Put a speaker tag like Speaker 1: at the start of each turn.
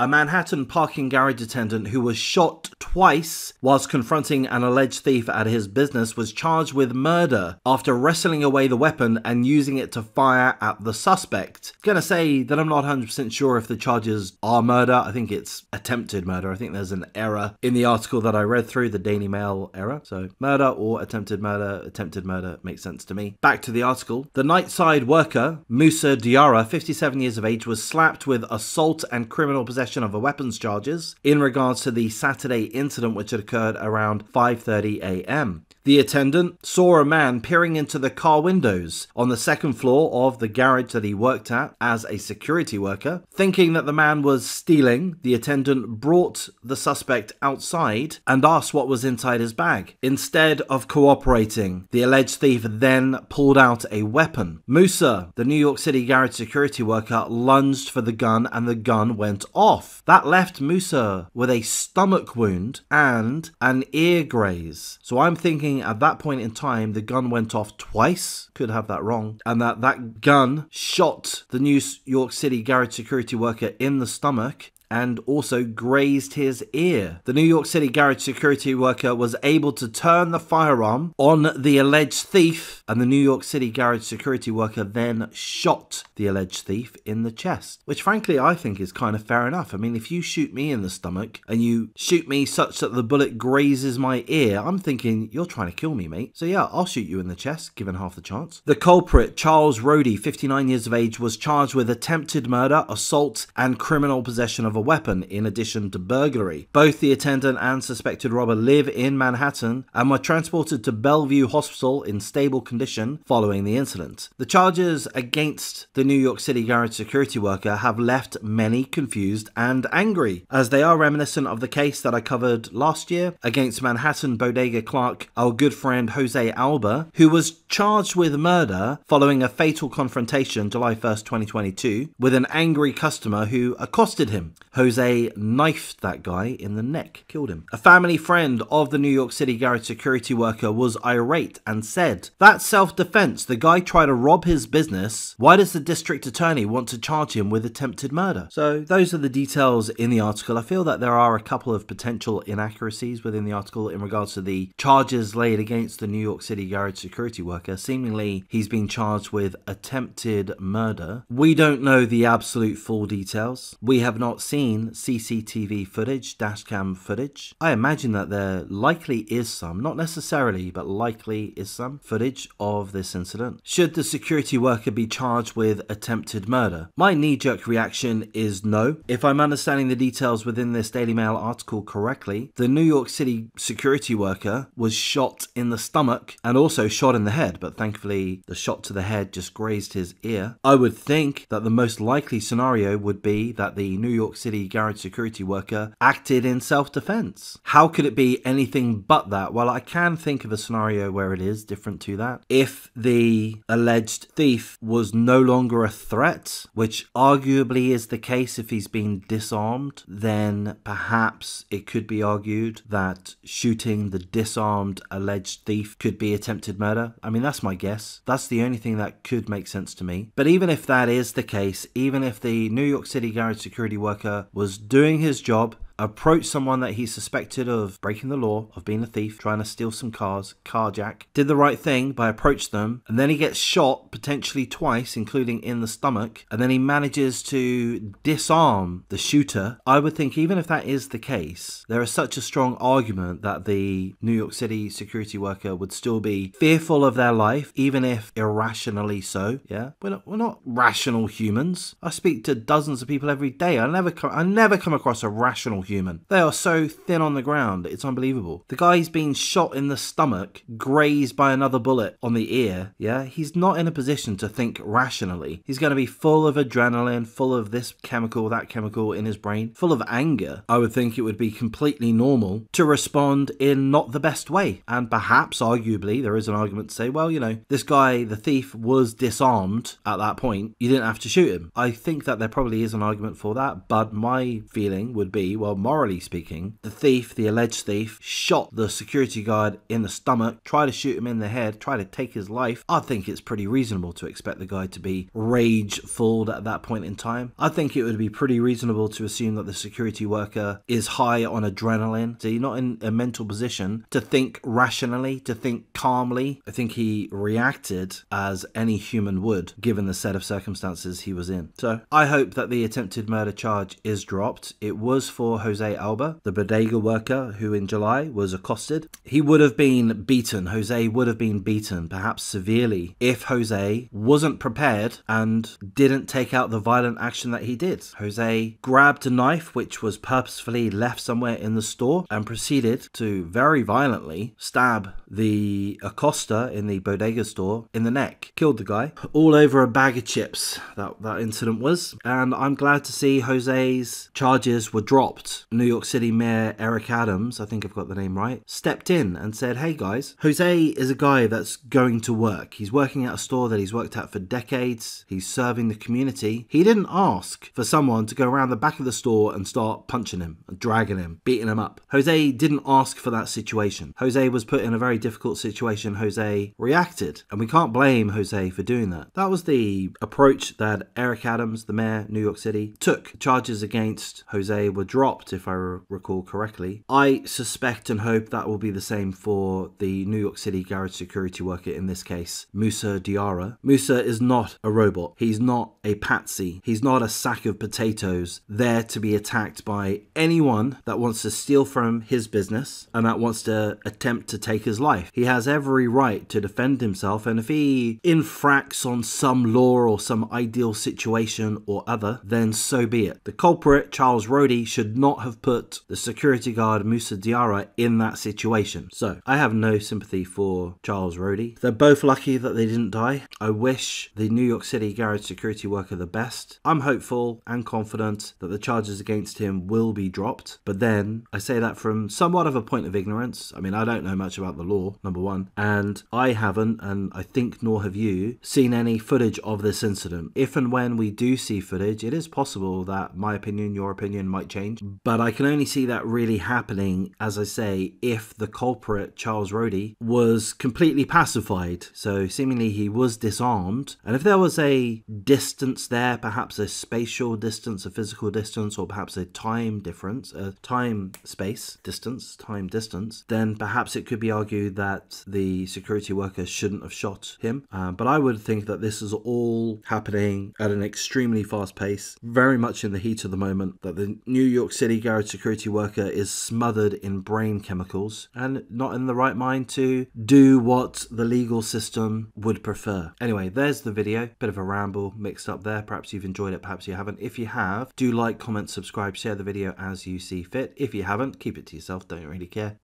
Speaker 1: A Manhattan parking garage attendant who was shot twice whilst confronting an alleged thief at his business was charged with murder after wrestling away the weapon and using it to fire at the suspect. Gonna say that I'm not 100% sure if the charges are murder. I think it's attempted murder. I think there's an error in the article that I read through, the Daily Mail error. So murder or attempted murder makes sense to me. Back to the article. The nightside worker, Musa Diarra, 57 years of age, was slapped with assault and criminal possession of a weapons charges in regards to the Saturday incident which had occurred around 5:30 a.m. The attendant saw a man peering into the car windows on the second floor of the garage that he worked at as a security worker. Thinking that the man was stealing, the attendant brought the suspect outside and asked what was inside his bag. Instead of cooperating, the alleged thief then pulled out a weapon. Musa, the New York City garage security worker, lunged for the gun and the gun went off. That left Musa with a stomach wound and an ear graze. So I'm thinking at that point in time, the gun went off twice, could have that wrong, and that gun shot the New York City garage security worker in the stomach and also grazed his ear. The New York City garage security worker was able to turn the firearm on the alleged thief, and the New York City garage security worker then shot the alleged thief in the chest, which frankly I think is kind of fair enough. I mean, if you shoot me in the stomach and you shoot me such that the bullet grazes my ear, I'm thinking you're trying to kill me, mate. So yeah, I'll shoot you in the chest, given half the chance. The culprit, Charles Rody, 59 years of age, was charged with attempted murder, assault, and criminal possession of a weapon, in addition to burglary. Both the attendant and suspected robber live in Manhattan and were transported to Bellevue Hospital in stable condition following the incident. The charges against the New York City garage security worker have left many confused and angry, as they are reminiscent of the case that I covered last year against Manhattan bodega clerk, our good friend Jose Alba, who was charged with murder following a fatal confrontation July 1st, 2022, with an angry customer who accosted him. Jose knifed that guy in the neck, killed him. A family friend of the New York City garage security worker was irate and said, "That's self-defense. The guy tried to rob his business. Why does the district attorney want to charge him with attempted murder?" So those are the details in the article. I feel that there are a couple of potential inaccuracies within the article in regards to the charges laid against the New York City garage security worker. Seemingly, he's been charged with attempted murder. We don't know the absolute full details. We have not seen CCTV footage, dashcam footage. I imagine that there likely is some, not necessarily, but likely is some footage of this incident. Should the security worker be charged with attempted murder? My knee-jerk reaction is no. If I'm understanding the details within this Daily Mail article correctly, the New York City security worker was shot in the stomach and also shot in the head, but thankfully the shot to the head just grazed his ear. I would think that the most likely scenario would be that the New York City garage security worker acted in self-defense. How could it be anything but that? Well, I can think of a scenario where it is different to that. If the alleged thief was no longer a threat, which arguably is the case if he's been disarmed, then perhaps it could be argued that shooting the disarmed alleged thief could be attempted murder. I mean, that's my guess. That's the only thing that could make sense to me. But even if that is the case, even if the New York City garage security worker was doing his job, approached someone that he suspected of breaking the law, of being a thief, trying to steal some cars, carjack, did the right thing by approaching them, and then he gets shot potentially twice, including in the stomach, and then he manages to disarm the shooter. I would think even if that is the case, there is such a strong argument that the New York City security worker would still be fearful of their life, even if irrationally so. Yeah, we're not rational humans. I speak to dozens of people every day. I never come across a rational human. They are so thin on the ground, it's unbelievable. The guy's been shot in the stomach, grazed by another bullet on the ear. Yeah, he's not in a position to think rationally. He's going to be full of adrenaline, full of this chemical, that chemical in his brain, full of anger. I would think it would be completely normal to respond in not the best way. And perhaps, arguably, there is an argument to say, well, you know, this guy, the thief, was disarmed at that point. You didn't have to shoot him. I think that there probably is an argument for that, but my feeling would be, well, well, morally speaking, the thief, the alleged thief, shot the security guard in the stomach, tried to shoot him in the head, tried to take his life. I think it's pretty reasonable to expect the guy to be rage-filled at that point in time. I think it would be pretty reasonable to assume that the security worker is high on adrenaline. So you're not in a mental position to think rationally, to think calmly. I think he reacted as any human would, given the set of circumstances he was in. So I hope that the attempted murder charge is dropped. It was for Jose Alba, the bodega worker who in July was accosted. He would have been beaten. Jose would have been beaten, perhaps severely, if Jose wasn't prepared and didn't take out the violent action that he did. Jose grabbed a knife, which was purposefully left somewhere in the store, and proceeded to very violently stab the accoster in the bodega store in the neck. Killed the guy. All over a bag of chips, that incident was. And I'm glad to see Jose's charges were dropped. New York City Mayor Eric Adams, I think I've got the name right, stepped in and said, hey guys, Jose is a guy that's going to work. He's working at a store that he's worked at for decades. He's serving the community. He didn't ask for someone to go around the back of the store and start punching him, dragging him, beating him up. Jose didn't ask for that situation. Jose was put in a very difficult situation. Jose reacted, and we can't blame Jose for doing that. That was the approach that Eric Adams, the mayor, New York City, took. Charges against Jose were dropped, if I recall correctly. I suspect and hope that will be the same for the New York City garage security worker, in this case, Musa Diarra. Musa is not a robot. He's not a patsy. He's not a sack of potatoes there to be attacked by anyone that wants to steal from his business and that wants to attempt to take his life. He has every right to defend himself, and if he infracts on some law or some ideal situation or other, then so be it. The culprit, Charles Rody, should not have put the security guard Musa Diarra in that situation. So I have no sympathy for Charles Rody. They're both lucky that they didn't die. I wish the New York City garage security worker the best. I'm hopeful and confident that the charges against him will be dropped, but then I say that from somewhat of a point of ignorance. I mean, I don't know much about the law, number one, and I haven't, and I think nor have you, seen any footage of this incident. If and when we do see footage, it is possible that my opinion, your opinion might change, but I can only see that really happening, as I say, if the culprit, Charles Rody, was completely pacified. So seemingly he was disarmed, and if there was a distance there, perhaps a spatial distance, a physical distance, or perhaps a time difference, a time-space distance, time distance, then perhaps it could be argued that the security worker shouldn't have shot him. But I would think that this is all happening at an extremely fast pace, very much in the heat of the moment, that the New York City garage security worker is smothered in brain chemicals and not in the right mind to do what the legal system would prefer. Anyway, there's the video. Bit of a ramble mixed up there. Perhaps you've enjoyed it, perhaps you haven't. If you have, do like, comment, subscribe, share the video as you see fit. If you haven't, keep it to yourself, don't really care.